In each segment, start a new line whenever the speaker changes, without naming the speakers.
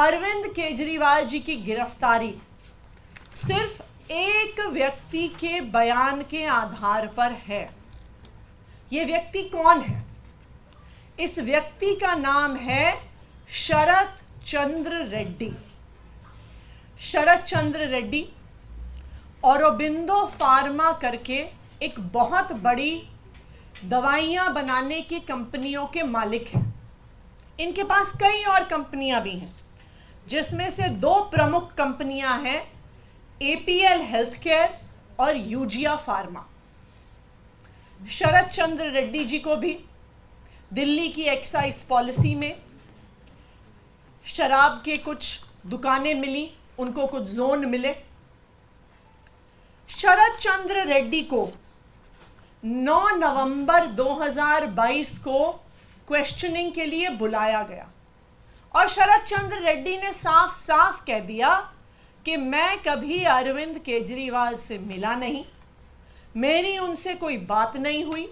अरविंद केजरीवाल जी की गिरफ्तारी सिर्फ एक व्यक्ति के बयान के आधार पर है। यह व्यक्ति कौन है? इस व्यक्ति का नाम है शरत चंद्र रेड्डी। शरत चंद्र रेड्डी औरोबिंदो फार्मा करके एक बहुत बड़ी दवाइयां बनाने की कंपनियों के मालिक हैं। इनके पास कई और कंपनियां भी हैं, जिसमें से दो प्रमुख कंपनियां हैं, एपीएल हेल्थकेयर और यूजिया फार्मा। शरत चंद्र रेड्डी जी को भी दिल्ली की एक्साइज पॉलिसी में शराब के कुछ दुकानें मिली, उनको कुछ जोन मिले। शरत चंद्र रेड्डी को 9 नवंबर 2022 को क्वेश्चनिंग के लिए बुलाया गया और शरत चंद्र रेड्डी ने साफ साफ कह दिया कि मैं कभी अरविंद केजरीवाल से मिला नहीं, मेरी उनसे कोई बात नहीं हुई,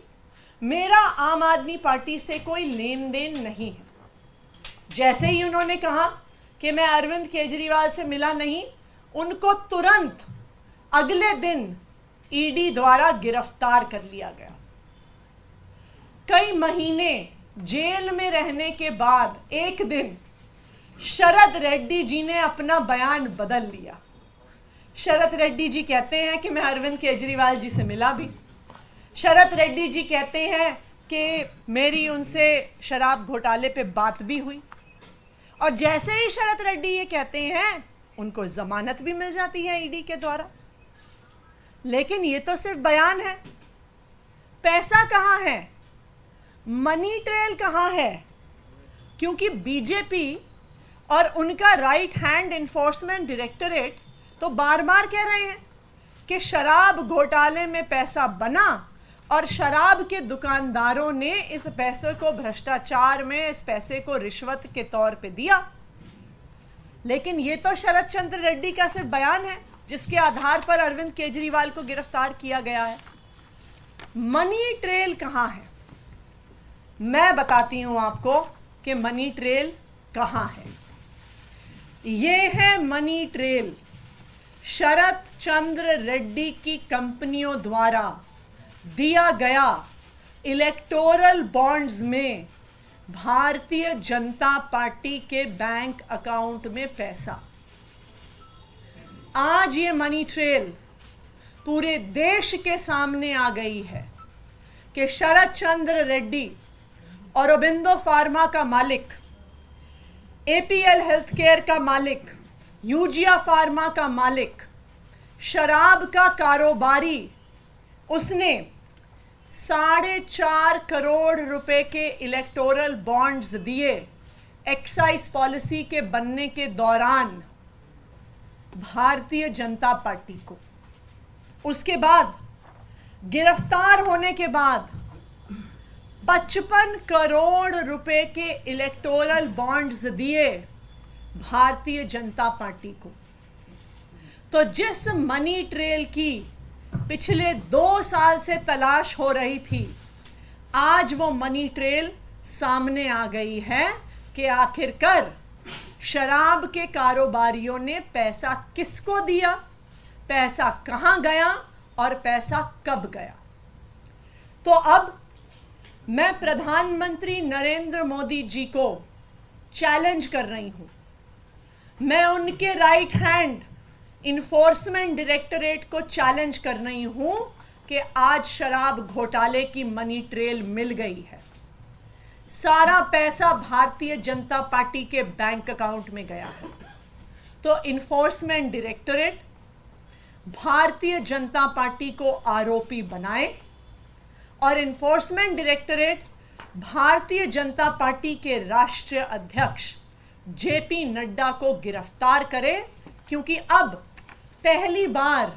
मेरा आम आदमी पार्टी से कोई लेन देन नहीं है। जैसे ही उन्होंने कहा कि मैं अरविंद केजरीवाल से मिला नहीं, उनको तुरंत अगले दिन ईडी द्वारा गिरफ्तार कर लिया गया। कई महीने जेल में रहने के बाद एक दिन शरत रेड्डी जी ने अपना बयान बदल लिया। शरत रेड्डी जी कहते हैं कि मैं अरविंद केजरीवाल जी से मिला भी। शरत रेड्डी जी कहते हैं कि मेरी उनसे शराब घोटाले पे बात भी हुई। और जैसे ही शरत रेड्डी ये कहते हैं, उनको जमानत भी मिल जाती है ईडी के द्वारा। लेकिन ये तो सिर्फ बयान है। पैसा कहां है? मनी ट्रेल कहां है? क्योंकि बीजेपी और उनका राइट हैंड इन्फोर्समेंट डायरेक्टरेट तो बार बार कह रहे हैं कि शराब घोटाले में पैसा बना और शराब के दुकानदारों ने इस पैसे को भ्रष्टाचार में, इस पैसे को रिश्वत के तौर पे दिया। लेकिन ये तो शरत चंद्र रेड्डी का सिर्फ बयान है, जिसके आधार पर अरविंद केजरीवाल को गिरफ्तार किया गया है। मनी ट्रेल कहां है? मैं बताती हूं आपको कि मनी ट्रेल कहां है। ये है मनी ट्रेल शरत चंद्र रेड्डी की कंपनियों द्वारा दिया गया इलेक्टोरल बॉन्ड्स में भारतीय जनता पार्टी के बैंक अकाउंट में पैसा। आज ये मनी ट्रेल पूरे देश के सामने आ गई है कि शरत चंद्र रेड्डी औरोबिंदो फार्मा का मालिक, एपीएल हेल्थकेयर का मालिक, यूजिया फार्मा का मालिक, शराब का कारोबारी, उसने 4.5 करोड़ रुपए के इलेक्टोरल बॉन्ड्स दिए एक्साइज पॉलिसी के बनने के दौरान भारतीय जनता पार्टी को। उसके बाद गिरफ्तार होने के बाद 55 करोड़ रुपए के इलेक्टोरल बॉन्ड्स दिए भारतीय जनता पार्टी को। तो जिस मनी ट्रेल की पिछले 2 साल से तलाश हो रही थी, आज वो मनी ट्रेल सामने आ गई है कि आखिरकार शराब के कारोबारियों ने पैसा किसको दिया, पैसा कहां गया और पैसा कब गया। तो अब मैं प्रधानमंत्री नरेंद्र मोदी जी को चैलेंज कर रही हूं। मैं उनके राइट हैंड इन्फोर्समेंट डायरेक्टरेट को चैलेंज कर रही हूं कि आज शराब घोटाले की मनी ट्रेल मिल गई है। सारा पैसा भारतीय जनता पार्टी के बैंक अकाउंट में गया है। तो enforcement directorate Bharatiya Janata party को आरोपी बनाए और enforcement directorate Bharatiya Janata party के राष्ट्रीय अध्यक्ष जेपी नड्डा को गिरफ्तार करे, क्योंकि अब पहली बार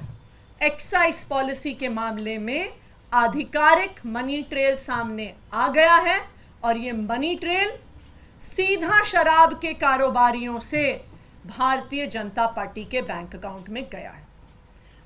एक्साइज पॉलिसी के मामले में आधिकारिक मनी ट्रेल सामने आ गया है और ये मनी ट्रेल सीधा शराब के कारोबारियों से भारतीय जनता पार्टी के बैंक अकाउंट में गया है।